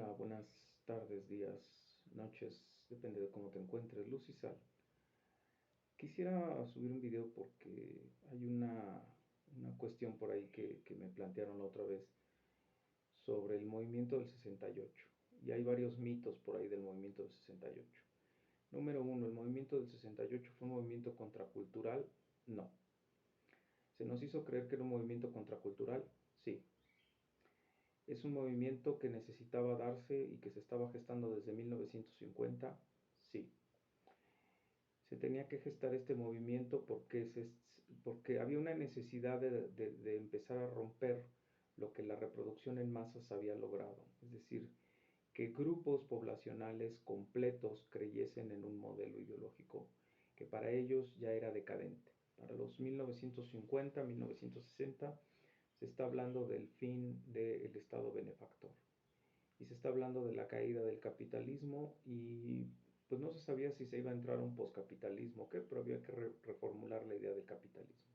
Hola, buenas tardes, días, noches, depende de cómo te encuentres. Luz y Sal. Quisiera subir un video porque hay una cuestión por ahí que me plantearon la otra vez sobre el movimiento del 68. Y hay varios mitos por ahí del movimiento del 68. Número uno, ¿el movimiento del 68 fue un movimiento contracultural? No. ¿Se nos hizo creer que era un movimiento contracultural? Sí. ¿Es un movimiento que necesitaba darse y que se estaba gestando desde 1950? Sí. Se tenía que gestar este movimiento porque había una necesidad de empezar a romper lo que la reproducción en masas había logrado. Es decir, que grupos poblacionales completos creyesen en un modelo ideológico que para ellos ya era decadente. Para los 1950, 1960, se está hablando del fin del Estado benefactor y se está hablando de la caída del capitalismo y pues no se sabía si se iba a entrar a un poscapitalismo o qué, pero había que reformular la idea del capitalismo.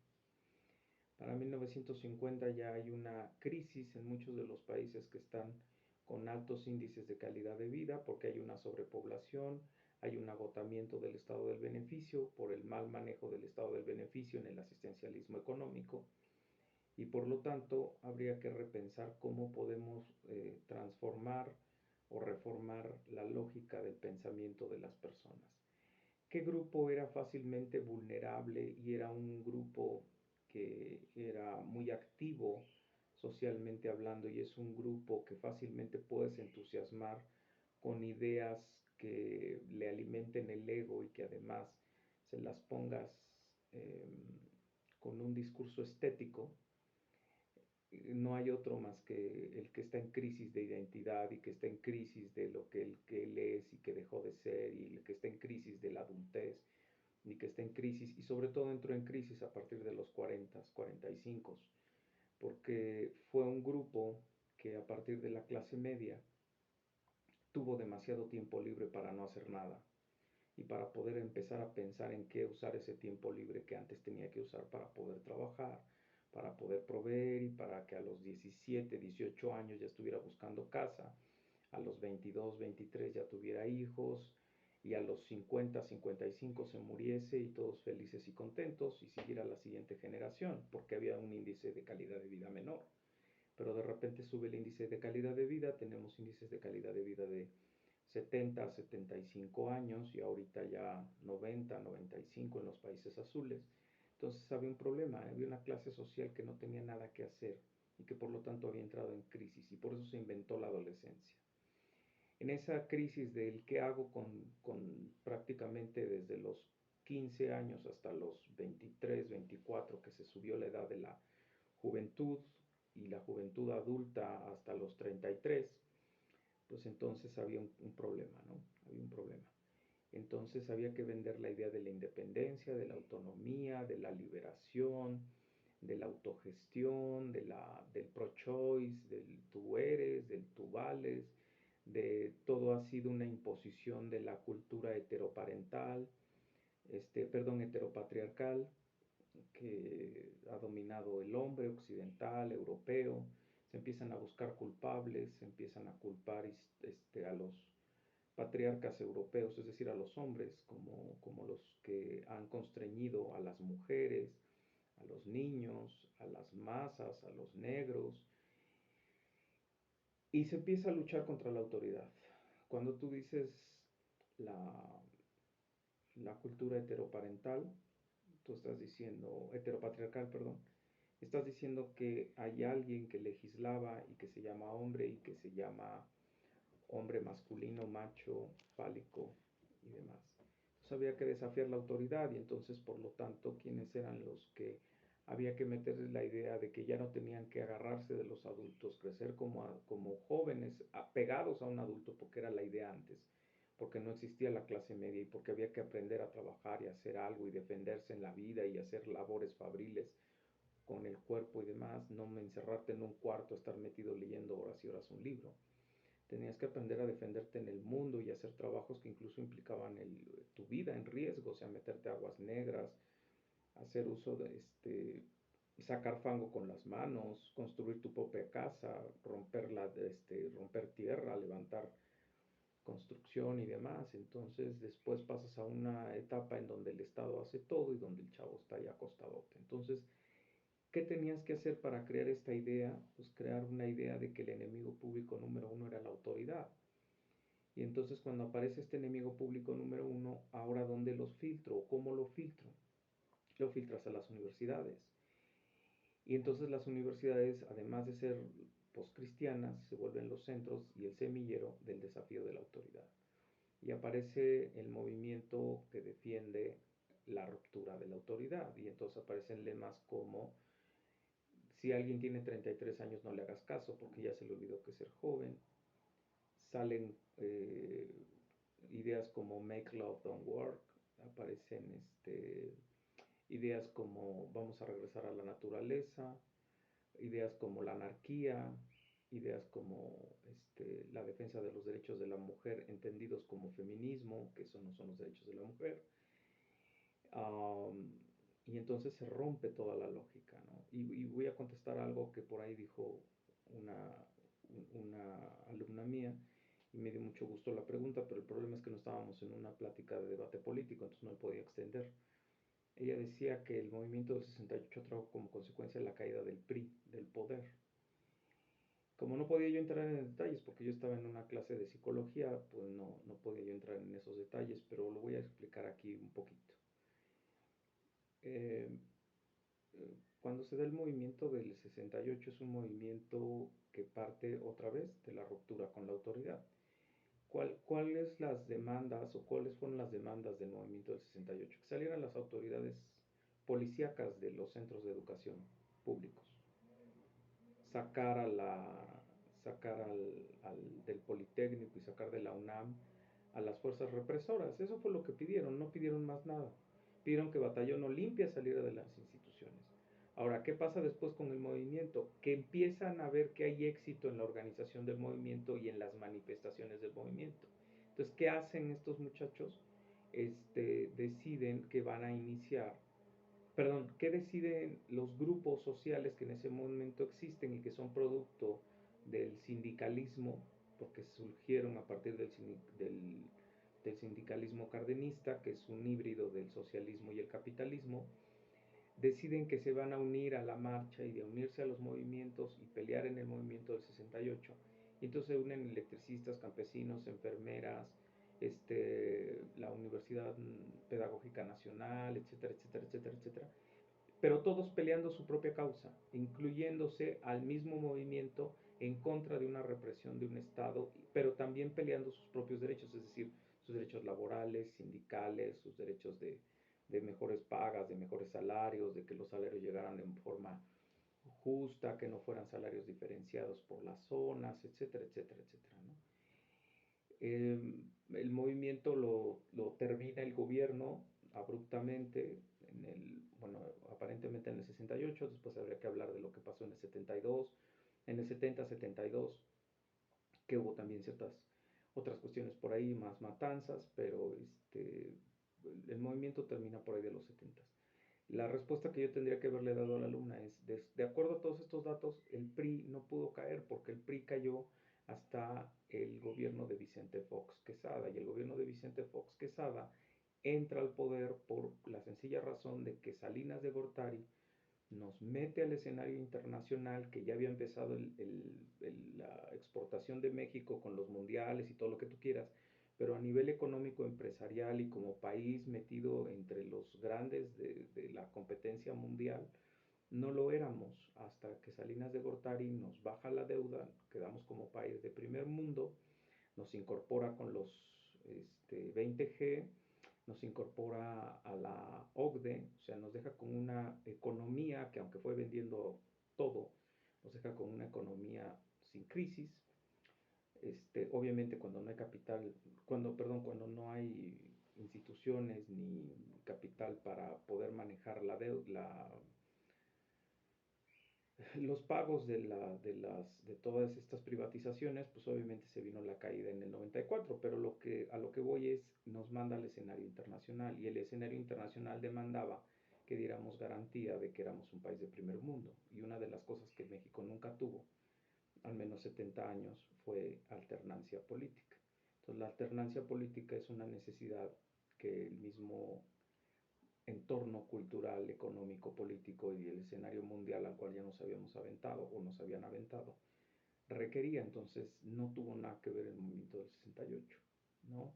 Para 1950 ya hay una crisis en muchos de los países que están con altos índices de calidad de vida porque hay una sobrepoblación, hay un agotamiento del estado del beneficio por el mal manejo del estado del beneficio en el asistencialismo económico y por lo tanto habría que repensar cómo podemos transformar o reformar la lógica del pensamiento de las personas. ¿Qué grupo era fácilmente vulnerable y era un grupo que era muy activo socialmente hablando y es un grupo que fácilmente puedes entusiasmar con ideas que le alimenten el ego y que además se las pongas con un discurso estético? No hay otro más que el que está en crisis de identidad y que está en crisis de lo que él es y que dejó de ser y el que está en crisis de la adultez y que está en crisis y sobre todo entró en crisis a partir de los 40, 45, porque fue un grupo que a partir de la clase media tuvo demasiado tiempo libre para no hacer nada y para poder empezar a pensar en qué usar ese tiempo libre que antes tenía que usar para poder trabajar, para poder proveer y para que a los 17, 18 años ya estuviera buscando casa, a los 22, 23 ya tuviera hijos y a los 50, 55 se muriese y todos felices y contentos y siguiera la siguiente generación porque había un índice de calidad de vida menor. Pero de repente sube el índice de calidad de vida, tenemos índices de calidad de vida de 70 a 75 años y ahorita ya 90, 95 en los países azules. Entonces había un problema, había una clase social que no tenía nada que hacer y que por lo tanto había entrado en crisis y por eso se inventó la adolescencia. En esa crisis del qué hago con prácticamente desde los 15 años hasta los 23, 24 que se subió la edad de la juventud y la juventud adulta hasta los 33, pues entonces había un problema, ¿no? Había un problema. Entonces había que vender la idea de la independencia, de la autonomía, de la liberación, de la autogestión, del pro-choice, del tú eres, del tú vales, de todo ha sido una imposición de la cultura heteroparental, heteropatriarcal, que ha dominado el hombre occidental, europeo. Se empiezan a buscar culpables, se empiezan a culpar a los patriarcas europeos, es decir, a los hombres, como los que han constreñido a las mujeres, a los niños, a las masas, a los negros, y se empieza a luchar contra la autoridad. Cuando tú dices la, la cultura heteroparental, tú estás diciendo, heteropatriarcal, perdón, estás diciendo que hay alguien que legislaba y que se llama hombre y que se llama hombre masculino, macho, fálico y demás. Entonces había que desafiar la autoridad y entonces por lo tanto quiénes eran los que había que meterles la idea de que ya no tenían que agarrarse de los adultos, crecer como jóvenes apegados a un adulto porque era la idea antes, porque no existía la clase media y porque había que aprender a trabajar y hacer algo y defenderse en la vida y hacer labores fabriles con el cuerpo y demás, no encerrarte en un cuarto, estar metido leyendo horas y horas un libro. Tenías que aprender a defenderte en el mundo y hacer trabajos que incluso implicaban tu vida en riesgo, o sea, meterte a aguas negras, hacer uso sacar fango con las manos, construir tu propia casa, romper tierra, levantar construcción y demás. Entonces después pasas a una etapa en donde el Estado hace todo y donde el chavo está ahí acostadote. Entonces, ¿qué tenías que hacer para crear esta idea? Pues crear una idea de que el enemigo público número uno era la autoridad. Y entonces cuando aparece este enemigo público número uno, ahora ¿dónde los filtro o cómo lo filtro? Lo filtras a las universidades. Y entonces las universidades, además de ser poscristianas, se vuelven los centros y el semillero del desafío de la autoridad. Y aparece el movimiento que defiende la ruptura de la autoridad. Y entonces aparecen lemas como: si alguien tiene 33 años no le hagas caso porque ya se le olvidó que es ser joven. Salen ideas como make love don't work, aparecen ideas como vamos a regresar a la naturaleza, ideas como la anarquía, ideas como la defensa de los derechos de la mujer entendidos como feminismo, que eso no son los derechos de la mujer. Um, y entonces se rompe toda la lógica, ¿no? Y voy a contestar algo que por ahí dijo una, una alumna mía y me dio mucho gusto la pregunta, pero el problema es que no estábamos en una plática de debate político, entonces no me podía extender. Ella decía que el movimiento del 68 trajo como consecuencia la caída del PRI, del poder. Como no podía yo entrar en detalles porque yo estaba en una clase de psicología, pues no podía yo entrar en esos detalles, pero lo voy a explicar aquí un poquito. Eh, Cuando se da el movimiento del 68 es un movimiento que parte otra vez de la ruptura con la autoridad. ¿Cuáles las demandas o cuáles fueron las demandas del movimiento del 68? Que salieran las autoridades policíacas de los centros de educación públicos, sacar a la sacar del Politécnico y sacar de la UNAM a las fuerzas represoras. Eso fue lo que pidieron, no pidieron más nada. Pidieron que Batallón Olimpia saliera de las instituciones. Ahora, ¿qué pasa después con el movimiento? Que empiezan a ver que hay éxito en la organización del movimiento y en las manifestaciones del movimiento. Entonces, ¿qué hacen estos muchachos? Deciden que van a iniciar, perdón, ¿qué deciden los grupos sociales que en ese momento existen y que son producto del sindicalismo? Porque surgieron a partir del sindicalismo cardenista, que es un híbrido del socialismo y el capitalismo. Deciden que se van a unir a la marcha y de unirse a los movimientos y pelear en el movimiento del 68. Y entonces se unen electricistas, campesinos, enfermeras, la Universidad Pedagógica Nacional, etcétera, etcétera, etcétera, etcétera, pero todos peleando su propia causa, incluyéndose al mismo movimiento en contra de una represión de un Estado, pero también peleando sus propios derechos, es decir, sus derechos laborales, sindicales, sus derechos de mejores pagas, de mejores salarios, de que los salarios llegaran de forma justa, que no fueran salarios diferenciados por las zonas, etcétera, etcétera, etcétera, ¿no? El movimiento lo termina el gobierno abruptamente, bueno, aparentemente en el 68, después habría que hablar de lo que pasó en el 72, en el 70, 72, que hubo también ciertas otras cuestiones por ahí, más matanzas, pero el movimiento termina por ahí de los 70. La respuesta que yo tendría que haberle dado a la alumna es, de acuerdo a todos estos datos, el PRI no pudo caer porque el PRI cayó hasta el gobierno de Vicente Fox Quesada, y el gobierno de Vicente Fox Quesada entra al poder por la sencilla razón de que Salinas de Gortari nos mete al escenario internacional, que ya había empezado la exportación de México con los mundiales y todo lo que tú quieras, pero a nivel económico, empresarial y como país metido entre los grandes de la competencia mundial, no lo éramos hasta que Salinas de Gortari nos baja la deuda, quedamos como país de primer mundo, nos incorpora con los 20G, nos incorpora a la OCDE, o sea, nos deja con una economía que aunque fue vendiendo todo, nos deja con una economía sin crisis. Obviamente cuando no hay capital, cuando no hay instituciones ni capital para poder manejar los pagos de todas estas privatizaciones, pues obviamente se vino la caída en el 94, pero a lo que voy es, nos manda al escenario internacional, y el escenario internacional demandaba que diéramos garantía de que éramos un país de primer mundo. Y una de las cosas que México nunca tuvo, al menos 70 años, fue alternancia política. Entonces la alternancia política es una necesidad que el mismo entorno cultural, económico, político y el escenario mundial al cual ya nos habíamos aventado o nos habían aventado requería. Entonces no tuvo nada que ver el movimiento del 68, ¿no?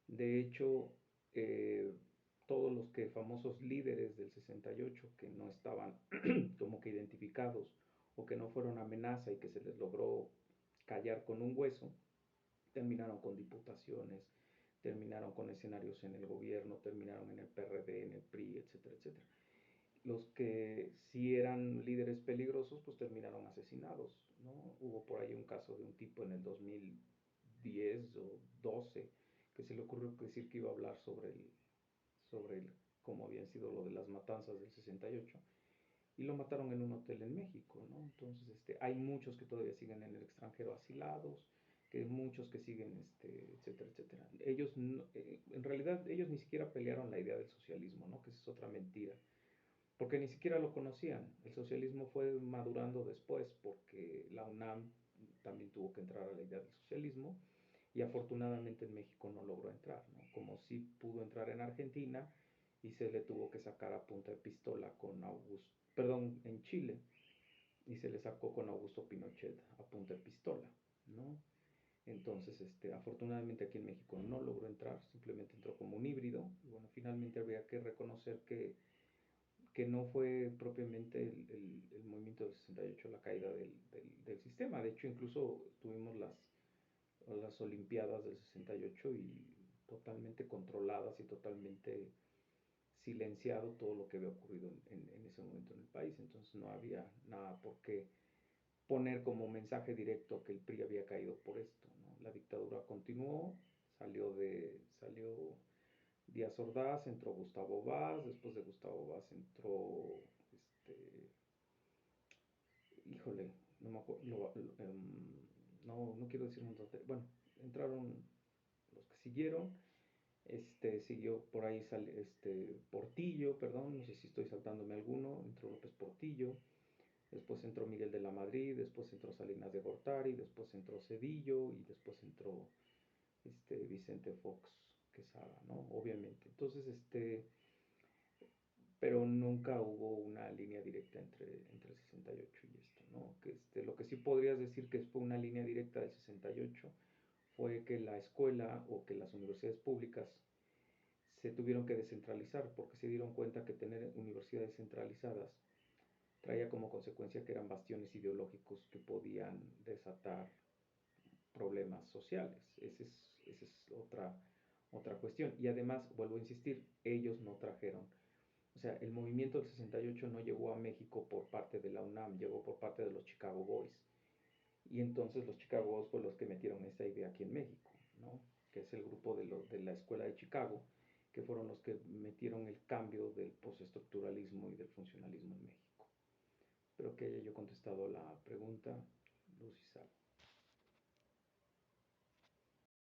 De hecho, eh, todos los que famosos líderes del 68 que no estaban como que identificados o que no fueron amenaza y que se les logró callar con un hueso, terminaron con diputaciones, terminaron con escenarios en el gobierno, terminaron en el PRD, en el PRI, etcétera, etcétera. Los que sí eran líderes peligrosos, pues terminaron asesinados, ¿no? Hubo por ahí un caso de un tipo en el 2010 o 12 que se le ocurrió decir que iba a hablar sobre cómo habían sido lo de las matanzas del 68 y lo mataron en un hotel en México, ¿no? Entonces, hay muchos que todavía siguen en el extranjero asilados, que muchos que siguen, etcétera, etcétera. Ellos, en realidad, ellos ni siquiera pelearon la idea del socialismo, ¿no? Que esa es otra mentira, porque ni siquiera lo conocían. El socialismo fue madurando después, porque la UNAM también tuvo que entrar a la idea del socialismo, y afortunadamente en México no logró entrar, ¿no? Como sí pudo entrar en Argentina y se le tuvo que sacar a punta de pistola con Augusto, perdón, en Chile, y se le sacó con Augusto Pinochet a punta de pistola, ¿no? Entonces, afortunadamente aquí en México no logró entrar, simplemente entró como un híbrido, y bueno, finalmente habría que reconocer que no fue propiamente el movimiento del 68 la caída del sistema. De hecho, incluso tuvimos las Olimpiadas del 68 y totalmente controladas y totalmente silenciado todo lo que había ocurrido en ese momento en el país. Entonces no había nada por qué poner como mensaje directo que el PRI había caído por esto, ¿no? La dictadura continuó, salió Díaz Ordaz, entró Gustavo Vaz, después de Gustavo Vaz entró, híjole, no me acuerdo, no quiero decir un montón de, bueno, entraron los que siguieron, siguió por ahí Portillo, perdón, no sé si estoy saltándome alguno, entró López Portillo, después entró Miguel de la Madrid, después entró Salinas de Gortari, después entró Cedillo y después entró Vicente Fox Quesada, ¿no? Obviamente. Entonces, pero nunca hubo una línea directa entre el 68 y esto, ¿no? Que lo que sí podrías decir que fue una línea directa del 68 fue que la escuela o que las universidades públicas se tuvieron que descentralizar porque se dieron cuenta que tener universidades centralizadas traía como consecuencia que eran bastiones ideológicos que podían desatar problemas sociales. Esa es otra cuestión. Y además, vuelvo a insistir, ellos no trajeron, o sea, el movimiento del 68 no llegó a México por parte de la UNAM, llegó por parte de los Chicago Boys. Y entonces los Chicago Boys fueron los que metieron esta idea aquí en México, ¿no? Que es el grupo de la escuela de Chicago, que fueron los que metieron el cambio del postestructuralismo y del funcionalismo en México. Espero que haya yo contestado la pregunta, Luz y Sal.